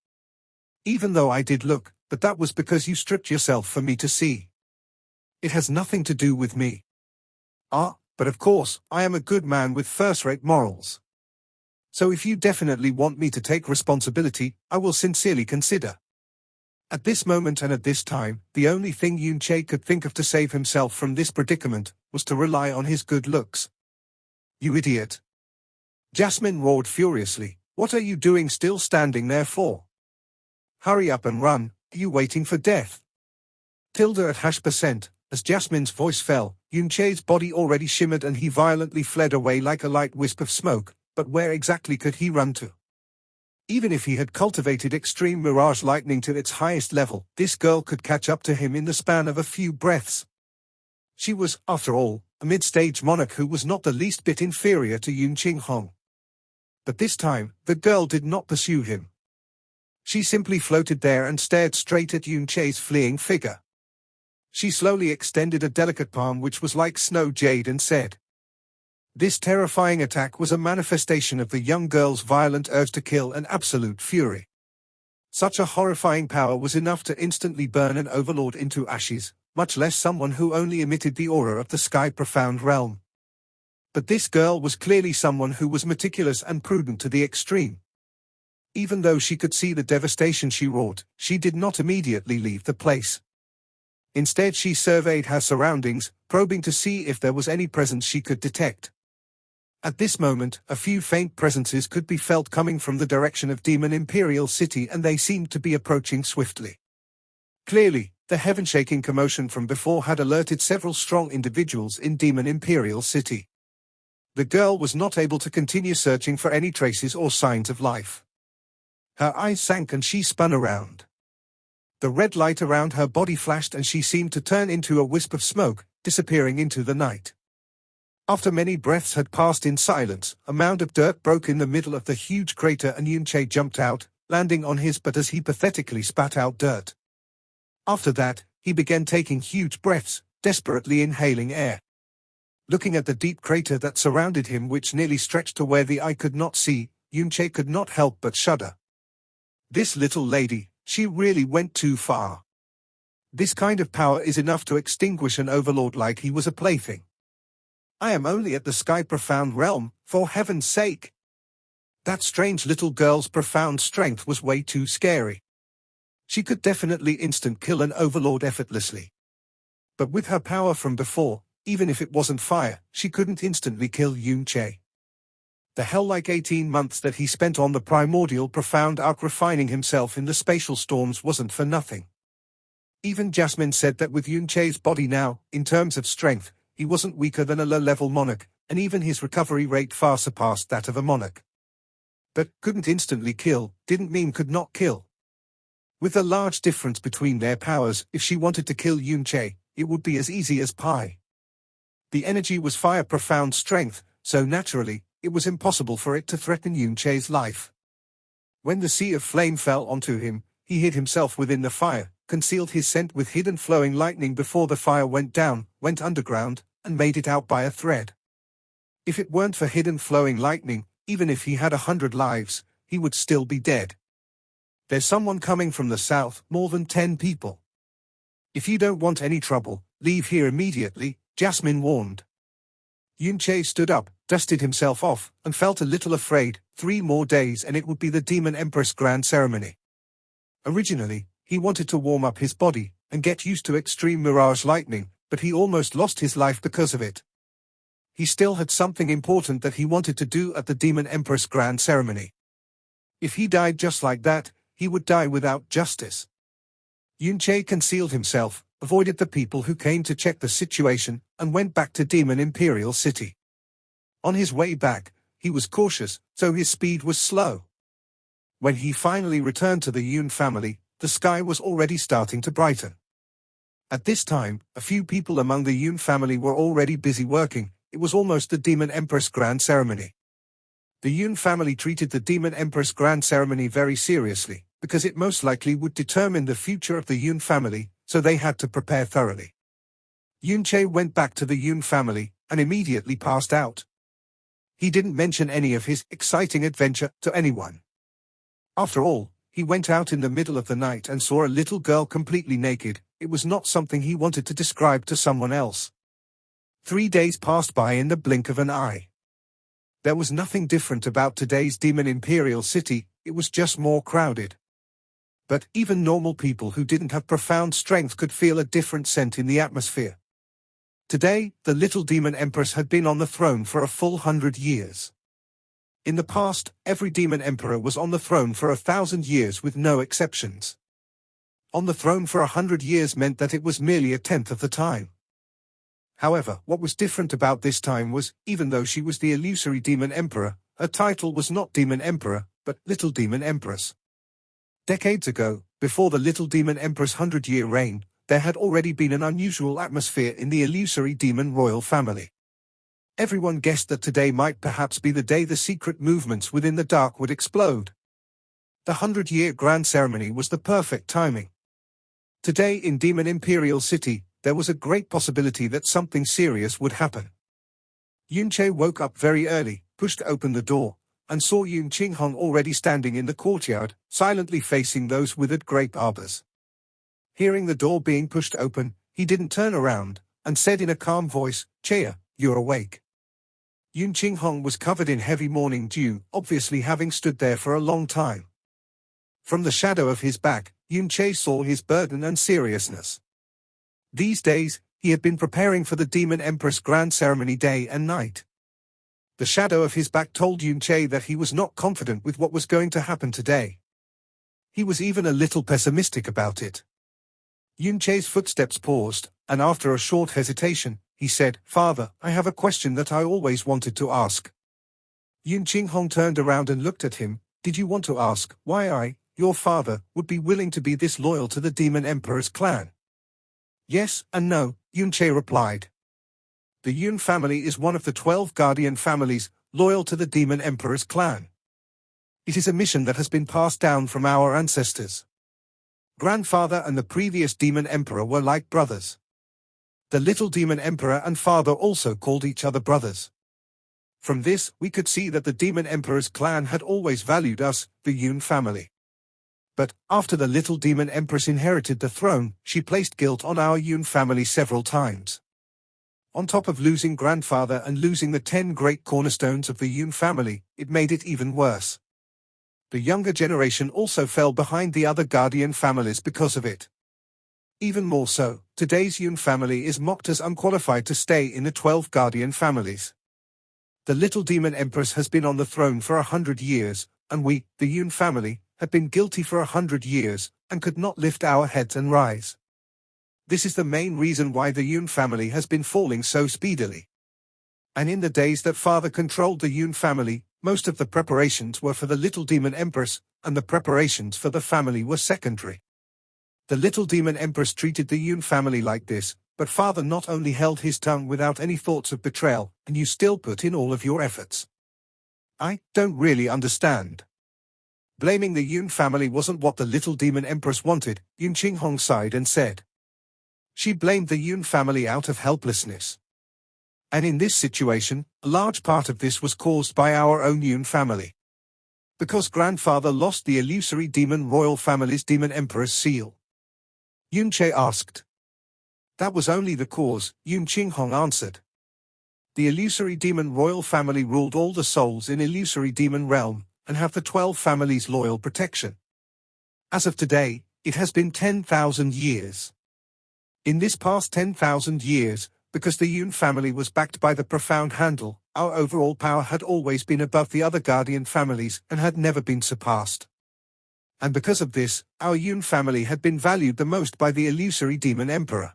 Even though I did look, but that was because you stripped yourself for me to see. It has nothing to do with me. But of course, I am a good man with first-rate morals. So if you definitely want me to take responsibility, I will sincerely consider. At this moment and at this time, the only thing Yunche could think of to save himself from this predicament was to rely on his good looks. You idiot! Jasmine roared furiously, what are you doing still standing there for? Hurry up and run, are you waiting for death? Tilde at %. As Jasmine's voice fell, Yunche's body already shimmered and he violently fled away like a light wisp of smoke, but where exactly could he run to? Even if he had cultivated extreme mirage lightning to its highest level, this girl could catch up to him in the span of a few breaths. She was, after all, a mid-stage monarch who was not the least bit inferior to Yun Qinghong. But this time, the girl did not pursue him. She simply floated there and stared straight at Yunche's fleeing figure. She slowly extended a delicate palm which was like snow jade and said, this terrifying attack was a manifestation of the young girl's violent urge to kill and absolute fury. Such a horrifying power was enough to instantly burn an overlord into ashes, much less someone who only emitted the aura of the sky-profound realm. But this girl was clearly someone who was meticulous and prudent to the extreme. Even though she could see the devastation she wrought, she did not immediately leave the place. Instead she surveyed her surroundings, probing to see if there was any presence she could detect. At this moment, a few faint presences could be felt coming from the direction of Demon Imperial City and they seemed to be approaching swiftly. Clearly, the heaven-shaking commotion from before had alerted several strong individuals in Demon Imperial City. The girl was not able to continue searching for any traces or signs of life. Her eyes sank and she spun around. The red light around her body flashed and she seemed to turn into a wisp of smoke, disappearing into the night. After many breaths had passed in silence, a mound of dirt broke in the middle of the huge crater and Yunche jumped out, landing on his butt as he pathetically spat out dirt. After that, he began taking huge breaths, desperately inhaling air. Looking at the deep crater that surrounded him, which nearly stretched to where the eye could not see, Yunche could not help but shudder. This little lady, she really went too far. This kind of power is enough to extinguish an overlord like he was a plaything. I am only at the sky profound realm, for heaven's sake. That strange little girl's profound strength was way too scary. She could definitely instant kill an overlord effortlessly. But with her power from before, even if it wasn't fire, she couldn't instantly kill Yunche. The hell-like 18 months that he spent on the primordial profound arc refining himself in the spatial storms wasn't for nothing. Even Jasmine said that with Yunche's body now, in terms of strength, he wasn't weaker than a low-level monarch, and even his recovery rate far surpassed that of a monarch. But couldn't instantly kill didn't mean could not kill. With a large difference between their powers, if she wanted to kill Yunche, it would be as easy as pie. The energy was fire profound strength, so naturally, it was impossible for it to threaten Yunche's life. When the sea of flame fell onto him, he hid himself within the fire, concealed his scent with hidden flowing lightning before the fire went down, went underground, and made it out by a thread. If it weren't for hidden flowing lightning, even if he had 100 lives, he would still be dead. There's someone coming from the south, more than 10 people. If you don't want any trouble, leave here immediately, Jasmine warned. Yunche stood up, dusted himself off, and felt a little afraid. 3 more days and it would be the Demon Empress Grand Ceremony. Originally, he wanted to warm up his body, and get used to extreme mirage lightning, but he almost lost his life because of it. He still had something important that he wanted to do at the Demon Empress Grand Ceremony. If he died just like that, he would die without justice. Yunche concealed himself, avoided the people who came to check the situation, and went back to Demon Imperial City. On his way back, he was cautious, so his speed was slow. When he finally returned to the Yun family, the sky was already starting to brighten. At this time, a few people among the Yun family were already busy working. It was almost the Demon Empress Grand Ceremony. The Yun family treated the Demon Empress Grand Ceremony very seriously, because it most likely would determine the future of the Yun family, so they had to prepare thoroughly. Yunche went back to the Yun family, and immediately passed out. He didn't mention any of his exciting adventure to anyone. After all, he went out in the middle of the night and saw a little girl completely naked. It was not something he wanted to describe to someone else. 3 days passed by in the blink of an eye. There was nothing different about today's Demon Imperial City, it was just more crowded. But even normal people who didn't have profound strength could feel a different scent in the atmosphere. Today, the little Demon Empress had been on the throne for a full 100 years. In the past, every Demon Emperor was on the throne for 1,000 years with no exceptions. On the throne for 100 years meant that it was merely a tenth of the time. However, what was different about this time was, even though she was the illusory Demon Emperor, her title was not Demon Emperor, but Little Demon Empress. Decades ago, before the Little Demon Empress' 100-year reign, there had already been an unusual atmosphere in the illusory demon royal family. Everyone guessed that today might perhaps be the day the secret movements within the dark would explode. The 100-year grand ceremony was the perfect timing. Today in Demon Imperial City, there was a great possibility that something serious would happen. Yunche woke up very early, pushed open the door, and saw Yun Qinghong already standing in the courtyard, silently facing those withered grape arbors. Hearing the door being pushed open, he didn't turn around, and said in a calm voice, "Cheya, you're awake." Yun Qinghong was covered in heavy morning dew, obviously having stood there for a long time. From the shadow of his back, Yunche saw his burden and seriousness. These days, he had been preparing for the Demon Empress Grand Ceremony day and night. The shadow of his back told Yunche that he was not confident with what was going to happen today. He was even a little pessimistic about it. Yunche's footsteps paused, and after a short hesitation, he said, "Father, I have a question that I always wanted to ask." Yun Qinghong turned around and looked at him. "Did you want to ask why I, your father, would be willing to be this loyal to the Demon Emperor's clan?" "Yes and no," Yunche replied. The Yun family is one of the 12 guardian families, loyal to the Demon Emperor's clan. It is a mission that has been passed down from our ancestors. Grandfather and the previous Demon Emperor were like brothers. The little demon emperor and father also called each other brothers. From this, we could see that the demon emperor's clan had always valued us, the Yun family. But, after the little demon empress inherited the throne, she placed guilt on our Yun family several times. On top of losing grandfather and losing the 10 great cornerstones of the Yun family, it made it even worse. The younger generation also fell behind the other guardian families because of it. Even more so, today's Yun family is mocked as unqualified to stay in the 12 guardian families. The little demon empress has been on the throne for 100 years, and we, the Yun family, have been guilty for 100 years, and could not lift our heads and rise. This is the main reason why the Yun family has been falling so speedily. And in the days that father controlled the Yun family, most of the preparations were for the little demon empress, and the preparations for the family were secondary. The little demon empress treated the Yun family like this, but father not only held his tongue without any thoughts of betrayal, and you still put in all of your efforts. I don't really understand. Blaming the Yun family wasn't what the little demon empress wanted, Yun Qinghong sighed and said. She blamed the Yun family out of helplessness. And in this situation, a large part of this was caused by our own Yun family. Because grandfather lost the illusory demon royal family's demon emperor's seal. Yun Che asked. That was only the cause, Yun Qinghong answered. The illusory demon royal family ruled all the souls in illusory demon realm, and have the 12 families' loyal protection. As of today, it has been 10,000 years. In this past 10,000 years, because the Yun family was backed by the profound handle, our overall power had always been above the other guardian families and had never been surpassed. And because of this, our Yun family had been valued the most by the illusory demon emperor.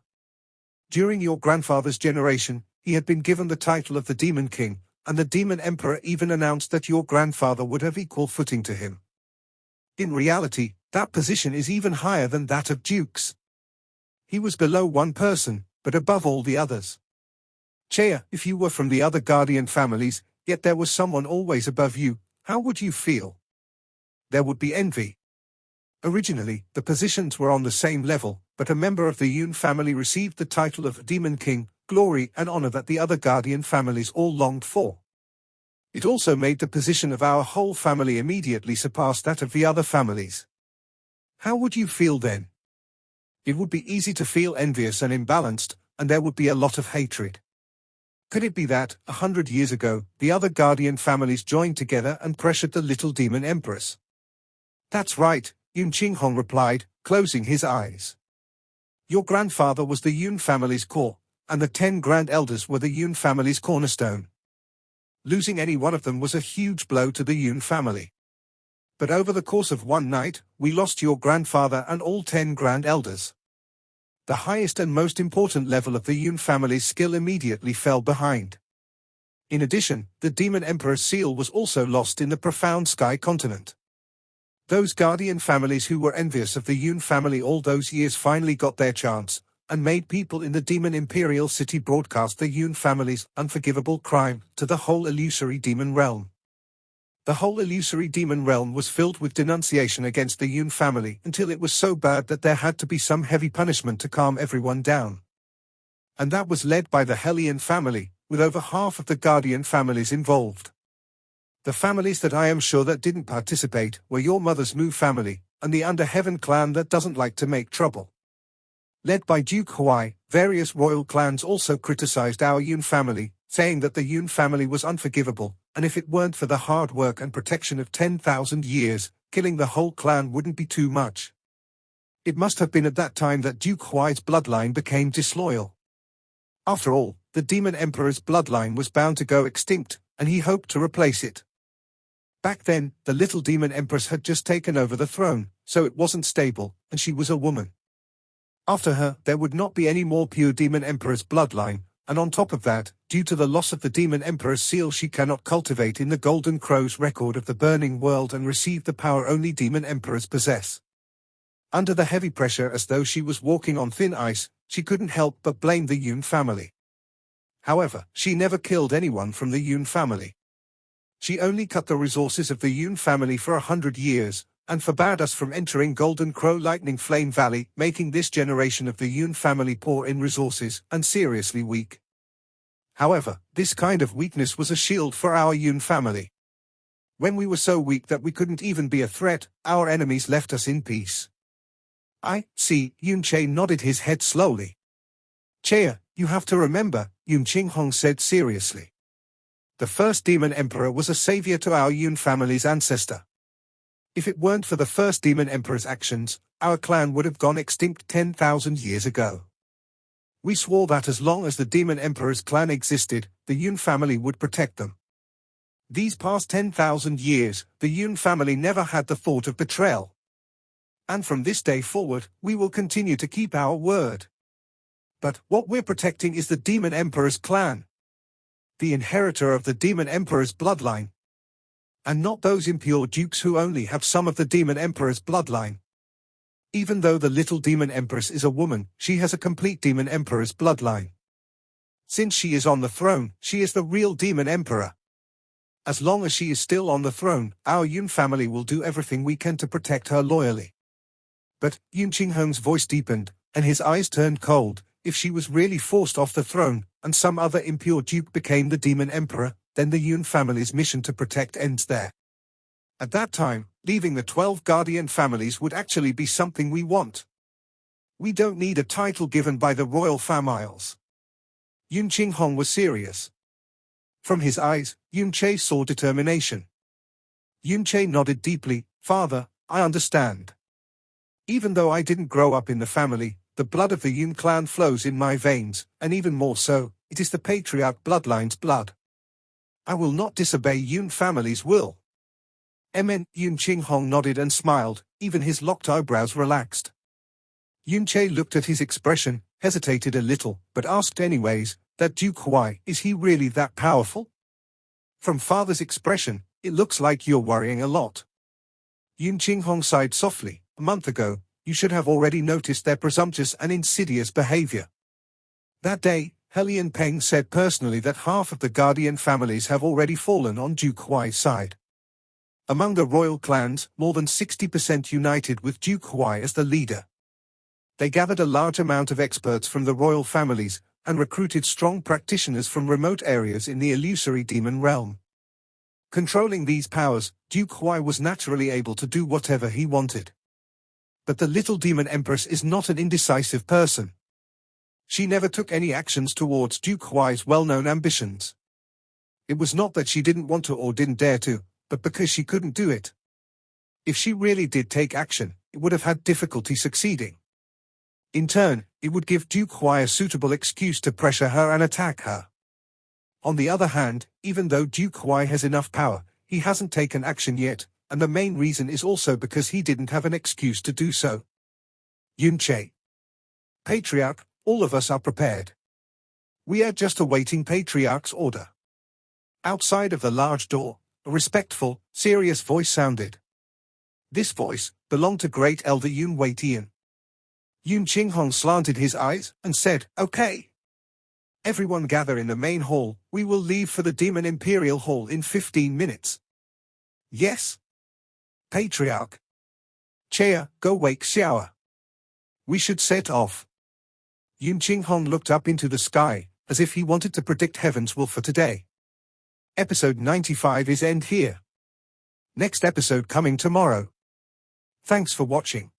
During your grandfather's generation, he had been given the title of the Demon King, and the Demon Emperor even announced that your grandfather would have equal footing to him. In reality, that position is even higher than that of dukes. He was below one person, but above all the others. Chea, if you were from the other guardian families, yet there was someone always above you, how would you feel? There would be envy. Originally, the positions were on the same level, but a member of the Yun family received the title of Demon King, glory and honor that the other guardian families all longed for. It also made the position of our whole family immediately surpass that of the other families. How would you feel then? It would be easy to feel envious and imbalanced, and there would be a lot of hatred. Could it be that, 100 years ago, the other guardian families joined together and pressured the little demon empress? That's right, Yun Qinghong replied, closing his eyes. Your grandfather was the Yun family's core, and the 10 grand elders were the Yun family's cornerstone. Losing any one of them was a huge blow to the Yun family. But over the course of one night, we lost your grandfather and all 10 grand elders. The highest and most important level of the Yun family's skill immediately fell behind. In addition, the Demon Emperor's seal was also lost in the profound sky continent. Those guardian families who were envious of the Yun family all those years finally got their chance, and made people in the Demon Imperial City broadcast the Yun family's unforgivable crime to the whole illusory demon realm. The whole illusory demon realm was filled with denunciation against the Yun family until it was so bad that there had to be some heavy punishment to calm everyone down. And that was led by the Hellion family, with over half of the guardian families involved. The families that I am sure that didn't participate were your mother's Mu family, and the Under Heaven clan that doesn't like to make trouble. Led by Duke Huai, various royal clans also criticized our Yun family, saying that the Yun family was unforgivable, and if it weren't for the hard work and protection of 10,000 years, killing the whole clan wouldn't be too much. It must have been at that time that Duke Huai's bloodline became disloyal. After all, the Demon Emperor's bloodline was bound to go extinct, and he hoped to replace it. Back then, the little Demon Empress had just taken over the throne, so it wasn't stable, and she was a woman. After her, there would not be any more pure Demon Emperor's bloodline, and on top of that, due to the loss of the Demon Emperor's seal, she cannot cultivate in the Golden Crow's record of the burning world and receive the power only Demon Emperors possess. Under the heavy pressure, as though she was walking on thin ice, she couldn't help but blame the Yun family. However, she never killed anyone from the Yun family. She only cut the resources of the Yun family for 100 years, and forbade us from entering Golden Crow Lightning Flame Valley, making this generation of the Yun family poor in resources and seriously weak. However, this kind of weakness was a shield for our Yun family. When we were so weak that we couldn't even be a threat, our enemies left us in peace. I see. Yun Che nodded his head slowly. Chea, you have to remember, Yun Qinghong said seriously. The first Demon Emperor was a savior to our Yun family's ancestor. If it weren't for the first Demon Emperor's actions, our clan would have gone extinct 10,000 years ago. We swore that as long as the Demon Emperor's clan existed, the Yun family would protect them. These past 10,000 years, the Yun family never had the thought of betrayal. And from this day forward, we will continue to keep our word. But what we're protecting is the Demon Emperor's clan. The inheritor of the Demon Emperor's bloodline. And not those impure dukes who only have some of the Demon Emperor's bloodline. Even though the little Demon Empress is a woman, she has a complete Demon Emperor's bloodline. Since she is on the throne, she is the real Demon Emperor. As long as she is still on the throne, our Yun family will do everything we can to protect her loyally. But, Yun Qinghong's voice deepened, and his eyes turned cold. If she was really forced off the throne, and some other impure duke became the Demon Emperor, then the Yun family's mission to protect ends there. At that time, leaving the 12 guardian families would actually be something we want. We don't need a title given by the royal families. Yun Qinghong was serious. From his eyes, Yun Che saw determination. Yun Che nodded deeply. Father, I understand. Even though I didn't grow up in the family, the blood of the Yun clan flows in my veins, and even more so, it is the patriarch bloodline's blood. I will not disobey Yun family's will. Yun Qinghong nodded and smiled, even his locked eyebrows relaxed. Yun Che looked at his expression, hesitated a little, but asked anyways, that Duke Huai, is he really that powerful? From father's expression, it looks like you're worrying a lot. Yun Qinghong sighed softly. A month ago, you should have already noticed their presumptuous and insidious behavior. That day, Helian Peng said personally that half of the guardian families have already fallen on Duke Huai's side. Among the royal clans, more than 60% united with Duke Huai as the leader. They gathered a large amount of experts from the royal families, and recruited strong practitioners from remote areas in the illusory demon realm. Controlling these powers, Duke Huai was naturally able to do whatever he wanted. But the little demon empress is not an indecisive person. She never took any actions towards Duke Huai's well-known ambitions. It was not that she didn't want to or didn't dare to, but because she couldn't do it. If she really did take action, it would have had difficulty succeeding. In turn, it would give Duke Huai a suitable excuse to pressure her and attack her. On the other hand, even though Duke Huai has enough power, he hasn't taken action yet, and the main reason is also because he didn't have an excuse to do so. Yun Che. Patriarch, all of us are prepared. We are just awaiting Patriarch's order. Outside of the large door, a respectful, serious voice sounded. This voice belonged to Great Elder Yun Weitian. Yun Qinghong slanted his eyes and said, "Okay. Everyone gather in the main hall, we will leave for the Demon Imperial Hall in 15 minutes. Yes. Patriarch. Chea, go wake Xiaoa. We should set off." Yun Qinghong looked up into the sky, as if he wanted to predict heaven's will for today. Episode 95 is end here. Next episode coming tomorrow. Thanks for watching.